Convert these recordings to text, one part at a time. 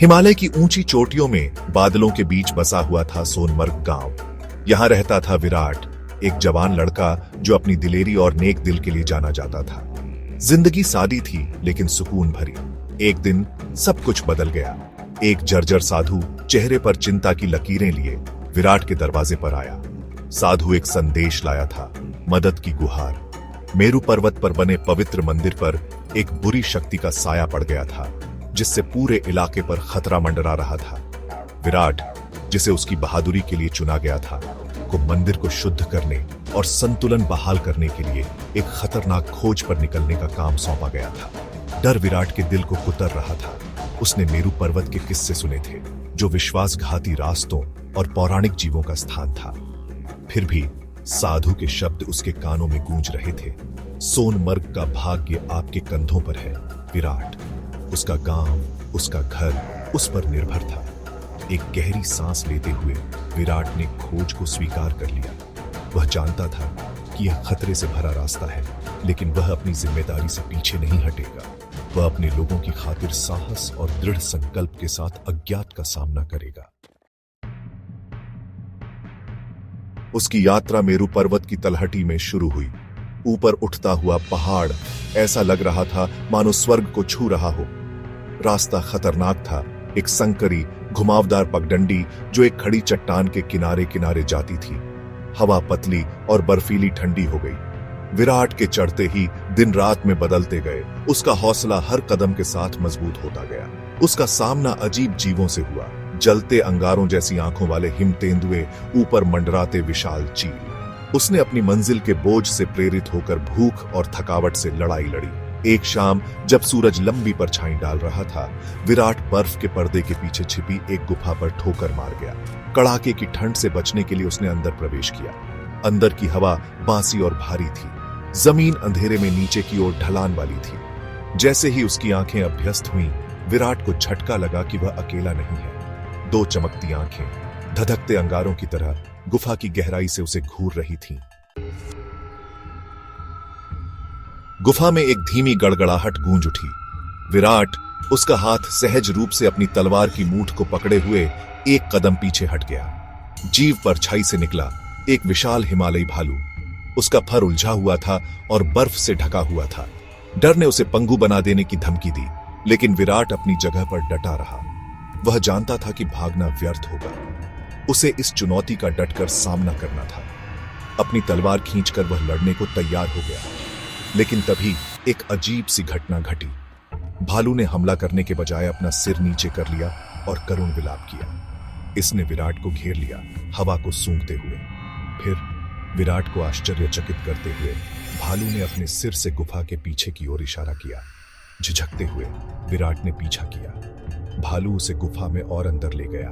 हिमालय की ऊंची चोटियों में बादलों के बीच बसा हुआ था सोनमर्ग गांव। यहां रहता था विराट, एक जवान लड़का जो अपनी दिलेरी और नेक दिल के लिए जाना जाता था। जिंदगी सादी थी लेकिन सुकून भरी। एक दिन सब कुछ बदल गया। एक जर्जर साधु चेहरे पर चिंता की लकीरें लिए विराट के दरवाजे पर आया। साधु एक संदेश लाया था, मदद की गुहार। मेरू पर्वत पर बने पवित्र मंदिर पर एक बुरी शक्ति का साया पड़ गया था, जिससे पूरे इलाके पर खतरा मंडरा रहा था। विराट, जिसे उसकी बहादुरी के लिए चुना गया था, को मंदिर को शुद्ध करने और संतुलन बहाल करने के लिए एक खतरनाक खोज पर निकलने का काम सौंपा गया था। डर विराट के दिल को कुतर रहा था। उसने मेरू पर्वत के किस्से सुने थे, जो विश्वासघाती रास्तों और पौराणिक जीवों का स्थान था। फिर भी साधु के शब्द उसके कानों में गूंज रहे थे। सोनमर्ग का भाग्य आपके कंधों पर है विराट। उसका गांव, उसका घर उस पर निर्भर था। एक गहरी सांस लेते हुए विराट ने खोज को स्वीकार कर लिया। वह जानता था कि यह खतरे से भरा रास्ता है, लेकिन वह अपनी जिम्मेदारी से पीछे नहीं हटेगा। वह अपने लोगों की खातिर साहस और दृढ़ संकल्प के साथ अज्ञात का सामना करेगा। उसकी यात्रा मेरू पर्वत की तलहटी में शुरू हुई। ऊपर उठता हुआ पहाड़ ऐसा लग रहा था मानो स्वर्ग को छू रहा हो। रास्ता खतरनाक था। एक संकरी घुमावदार पगडंडी जो एक खड़ी चट्टान के किनारे किनारे जाती थी। हवा पतली और बर्फीली ठंडी हो गई। विराट के चढ़ते ही दिन रात में बदलते गए। उसका हौसला हर कदम के साथ मजबूत होता गया। उसका सामना अजीब जीवों से हुआ। जलते अंगारों जैसी आंखों वाले हिम तेंदुए, ऊपर मंडराते विशाल चील। उसने अपनी मंजिल के बोझ से प्रेरित होकर भूख और थकावट से लड़ाई लड़ी। एक शाम जब सूरज लंबी परछाई डाल रहा था, विराट बर्फ के पर्दे के पीछे छिपी एक गुफा पर ठोकर मार गया। कड़ाके की ठंड से बचने के लिए उसने अंदर प्रवेश किया। अंदर की हवा बासी और भारी थी। जमीन अंधेरे में नीचे की ओर ढलान वाली थी। जैसे ही उसकी आंखें अभ्यस्त हुईं, विराट को झटका लगा कि वह अकेला नहीं है। दो चमकती आंखें धधकते अंगारों की तरह गुफा की गहराई से उसे घूर रही थीं। गुफा में एक धीमी गड़गड़ाहट गूंज उठी। विराट, उसका हाथ सहज रूप से अपनी तलवार की मूठ को पकड़े हुए एक कदम पीछे हट गया। जीव परछाई से निकला एक विशाल हिमालयी भालू। उसका फर उलझा हुआ था और बर्फ से ढका हुआ था। डर ने उसे पंगु बना देने की धमकी दी, लेकिन विराट अपनी जगह पर डटा रहा। वह जानता था कि भागना व्यर्थ होगा। उसे इस चुनौती का डटकर सामना करना था। अपनी तलवार खींचकर वह लड़ने को तैयार हो गया। लेकिन तभी एक अजीब सी घटना घटी। भालू ने हमला करने के बजाय अपना सिर नीचे कर लिया और करुण विलाप किया। इसने विराट को घेर लिया, हवा को सूंघते हुए। फिर विराट को आश्चर्यचकित करते हुए भालू ने अपने सिर से गुफा के पीछे की ओर इशारा किया। झिझकते हुए विराट ने पीछा किया। भालू उसे गुफा में और अंदर ले गया।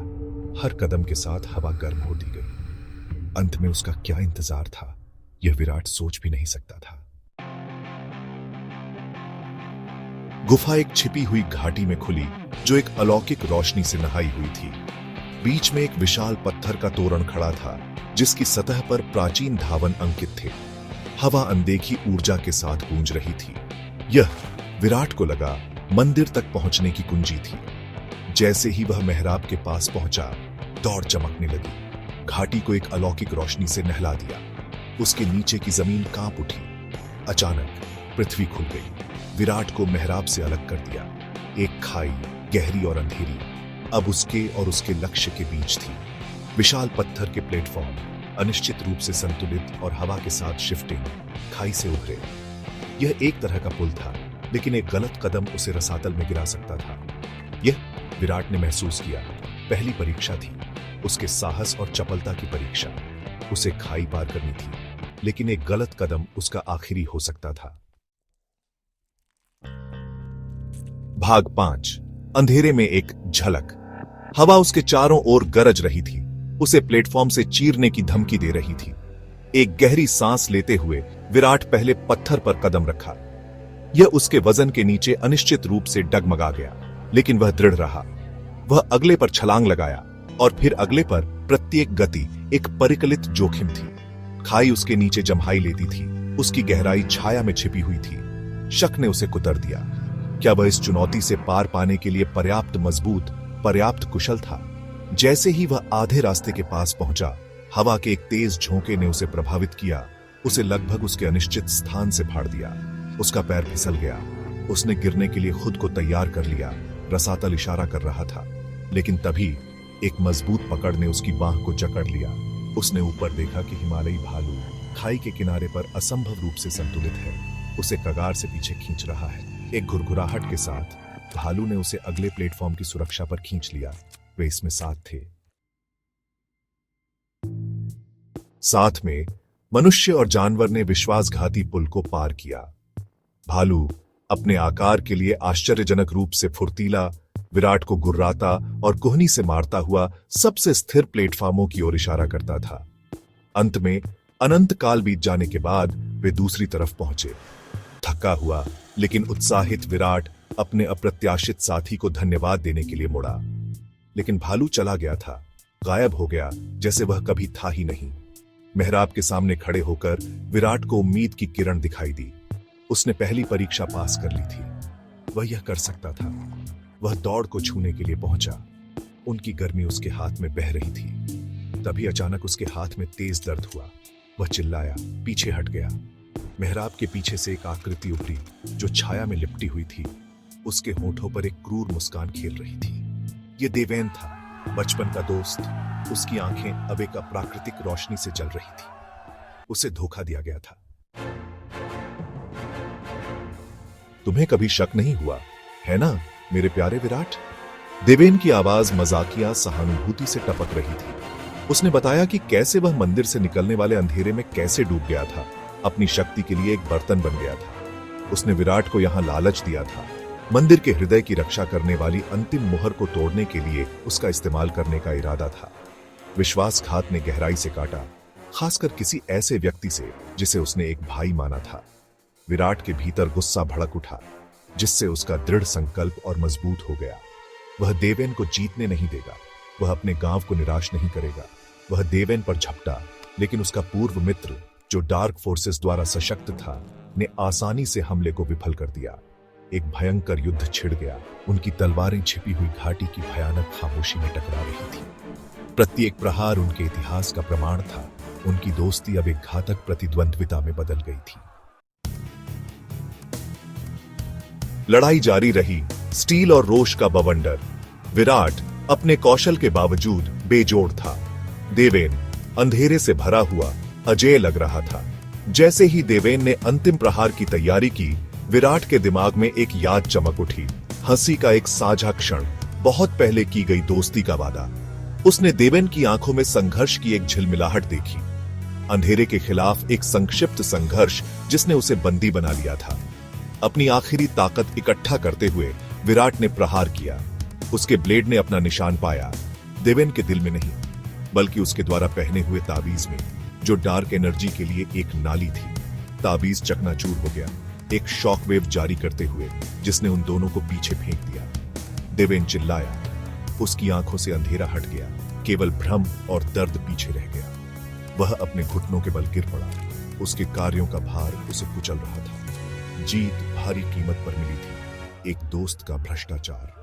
हर कदम के साथ हवा गर्म होती गई। अंत में उसका क्या इंतजार था, यह विराट सोच भी नहीं सकता था। गुफा एक छिपी हुई घाटी में खुली, जो एक अलौकिक रोशनी से नहाई हुई थी। बीच में एक विशाल पत्थर का तोरण खड़ा था, जिसकी सतह पर प्राचीन धावन अंकित थे। हवा अनदेखी ऊर्जा के साथ गूंज रही थी। यह विराट को लगा मंदिर तक पहुंचने की कुंजी थी। जैसे ही वह मेहराब के पास पहुंचा, दौड़ चमकने लगी। घाटी को एक अलौकिक रोशनी से नहला दिया। उसके नीचे की जमीन कांप उठी। अचानक पृथ्वी खुल गई। विराट को मेहराब से अलग कर दिया। एक खाई, गहरी और अंधेरी, अब उसके और उसके लक्ष्य के बीच थी। विशाल पत्थर के प्लेटफॉर्म अनिश्चित रूप से संतुलित और हवा के साथ शिफ्टिंग खाई से उभरे। यह एक तरह का पुल था, लेकिन एक गलत कदम उसे रसातल में गिरा सकता था। यह विराट ने महसूस किया पहली परीक्षा थी, उसके साहस और चपलता की परीक्षा। उसे खाई पार करनी थी, लेकिन एक गलत कदम उसका आखिरी हो सकता था। भाग 5। अंधेरे में एक झलक। हवा उसके चारों ओर गरज रही थी, उसे प्लेटफॉर्म से चीरने की धमकी दे रही थी। एक गहरी सांस लेते हुए विराट पहले पत्थर पर कदम रखा। यह उसके वजन के नीचे अनिश्चित रूप से डगमगा गया, लेकिन वह दृढ़ रहा। वह अगले पर छलांग लगाया और फिर अगले पर। प्रत्येक गति एक परिकलित जोखिम थी। खाई उसके नीचे जम्हाई लेती थी, उसकी गहराई छाया में छिपी हुई थी। शक ने उसे कुतर दिया। क्या वह इस चुनौती से पार पाने के लिए पर्याप्त मजबूत पर्याप्त कुशल था। जैसे ही वह आधे रास्ते के पास पहुंचा, हवा के एक तेज झोंके ने उसे प्रभावित किया, उसे लगभग उसके अनिश्चित स्थान से फाड़ दिया। उसका पैर फिसल गया। उसने गिरने के लिए खुद को तैयार कर लिया। रसातल इशारा कर रहा था, लेकिन तभी एक मजबूत पकड़ ने उसकी बांह को जकड़ लिया। उसने ऊपर देखा कि हिमालयी भालू खाई के किनारे पर असंभव रूप से संतुलित है, उसे कगार से पीछे खींच रहा है। एक घुरघुराहट के साथ भालू ने उसे अगले प्लेटफॉर्म की सुरक्षा पर खींच लिया। वे इसमें साथ थे। साथ में मनुष्य और जानवर ने विश्वासघाती पुल को पार किया। भालू अपने आकार के लिए आश्चर्यजनक रूप से फुर्तीला, विराट को गुर्राता और कुहनी से मारता हुआ सबसे स्थिर प्लेटफॉर्मों की ओर इशारा करता था। अंत में अनंत काल बीत जाने के बाद वे दूसरी तरफ पहुंचे। थका हुआ लेकिन उत्साहित विराट अपने अप्रत्याशित साथी को धन्यवाद देने के लिए मुड़ा, लेकिन भालू चला गया था, गायब हो गया, जैसे वह कभी था ही नहीं। मेहराब के सामने खड़े होकर विराट को उम्मीद की किरण दिखाई दी। उसने पहली परीक्षा पास कर ली थी। वह यह कर सकता था। वह दौड़ को छूने के लिए पहुंचा। उनकी गर्मी उसके हाथ में बह रही थी। तभी अचानक उसके हाथ में तेज दर्द हुआ। वह चिल्लाया, पीछे हट गया। मेहराब के पीछे से एक आकृति उभरी जो छाया में लिपटी हुई थी। उसके होठों पर एक क्रूर मुस्कान खेल रही थी। यह देवेन था, बचपन का दोस्त। उसकी आंखें अब एक अप्राकृतिक रोशनी से जल रही थी। उसे धोखा दिया गया था। तुम्हें कभी शक नहीं हुआ, है ना मेरे प्यारे विराट? देवेन की आवाज मजाकिया सहानुभूति से टपक रही थी। उसने बताया कि कैसे वह मंदिर से निकलने वाले अंधेरे में कैसे डूब गया था, अपनी शक्ति के लिए एक बर्तन बन गया था। उसने विराट को यहां लालच दिया था, मंदिर के हृदय की रक्षा करने वाली अंतिम मुहर को तोड़ने के लिए उसका इस्तेमाल करने का इरादा था। विश्वासघात ने गहराई से काटा, खासकर किसी ऐसे व्यक्ति से जिसे उसने एक भाई माना था। विराट के भीतर गुस्सा भड़क उठा, जिससे उसका दृढ़ संकल्प और मजबूत हो गया। वह देवेन को जीतने नहीं देगा। वह अपने गांव को निराश नहीं करेगा। वह देवेन पर झपटा, लेकिन उसका पूर्व मित्र जो डार्क फोर्सेस द्वारा सशक्त था, ने आसानी से हमले को विफल कर दिया। एक भयंकर युद्ध छिड़ गया। उनकी तलवारें छिपी हुई घाटी की भयानक खामोशी में टकरा रही थी। प्रत्येक प्रहार उनके इतिहास का प्रमाण था। उनकी दोस्ती अब एक घातक प्रतिद्वंद्विता में बदल गई थी। लड़ाई जारी रही, स्टील और रोश का बवंडर। विराट अपने कौशल के बावजूद बेजोड़ था। देवेन अंधेरे से भरा हुआ अजेय लग रहा था। जैसे ही देवेन ने अंतिम प्रहार की तैयारी की, विराट के दिमाग में एक याद चमक उठी। हंसी का एक साझा क्षण, बहुत पहले की गई दोस्ती का वादा। उसने देवेन की आंखों में संघर्ष की एक झिलमिलाहट देखी। अंधेरे के खिलाफ एक संक्षिप्त संघर्ष जिसने उसे बंदी बना लिया था। अपनी आखिरी ताकत इकट्ठा करते हुए विराट ने प्रहार किया। उसके ब्लेड ने अपना निशान पाया, देवेन के दिल में नहीं, बल्कि उसके द्वारा पहने हुए ताबीज में, जो डार्क एनर्जी के लिए एक नाली थी। ताबीज चकनाचूर हो गया, एक शॉकवेव जारी करते हुए, जिसने उन दोनों को पीछे फेंक दिया। देवेन चिल्लाया। उसकी आंखों से अंधेरा हट गया, केवल भ्रम और दर्द पीछे रह गया। वह अपने घुटनों के बल गिर पड़ा। उसके कार्यों का भार उसे कुचल रहा था। जीत भारी कीमत पर मिली थी, एक दोस्त का भ्रष्टाचार।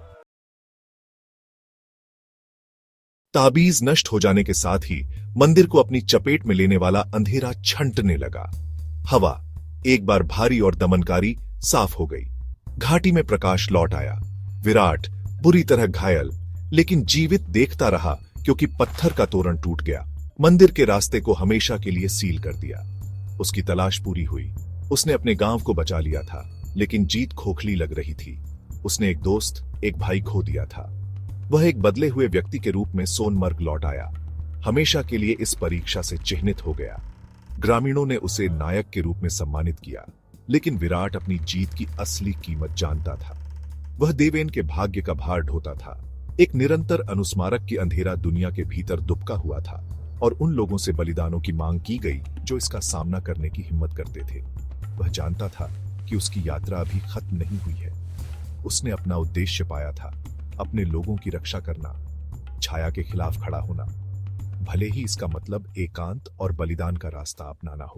ताबीज नष्ट हो जाने के साथ ही मंदिर को अपनी चपेट में लेने वाला अंधेरा छंटने लगा। हवा एक बार भारी और दमनकारी साफ हो गई। घाटी में प्रकाश लौट आया। विराट बुरी तरह घायल लेकिन जीवित देखता रहा, क्योंकि पत्थर का तोरण टूट गया, मंदिर के रास्ते को हमेशा के लिए सील कर दिया। उसकी तलाश पूरी हुई। उसने अपने गांव को बचा लिया था, लेकिन जीत खोखली लग रही थी। उसने एक दोस्त, एक भाई खो दिया था। वह एक बदले हुए व्यक्ति के रूप में सोनमर्ग लौट आया, हमेशा के लिए इस परीक्षा से चिह्नित हो गया। ग्रामीणों ने उसे नायक के रूप में सम्मानित किया, लेकिन विराट अपनी जीत की असली कीमत जानता था। वह देवेन के भाग्य का भार ढोता था। एक निरंतर अनुस्मारक की अंधेरा दुनिया के भीतर दुबका हुआ था, और उन लोगों से बलिदानों की मांग की गई जो इसका सामना करने की हिम्मत करते थे। वह जानता था कि उसकी यात्रा अभी खत्म नहीं हुई है। उसने अपना उद्देश्य पाया था, अपने लोगों की रक्षा करना, छाया के खिलाफ खड़ा होना, भले ही इसका मतलब एकांत और बलिदान का रास्ता अपनाना हो।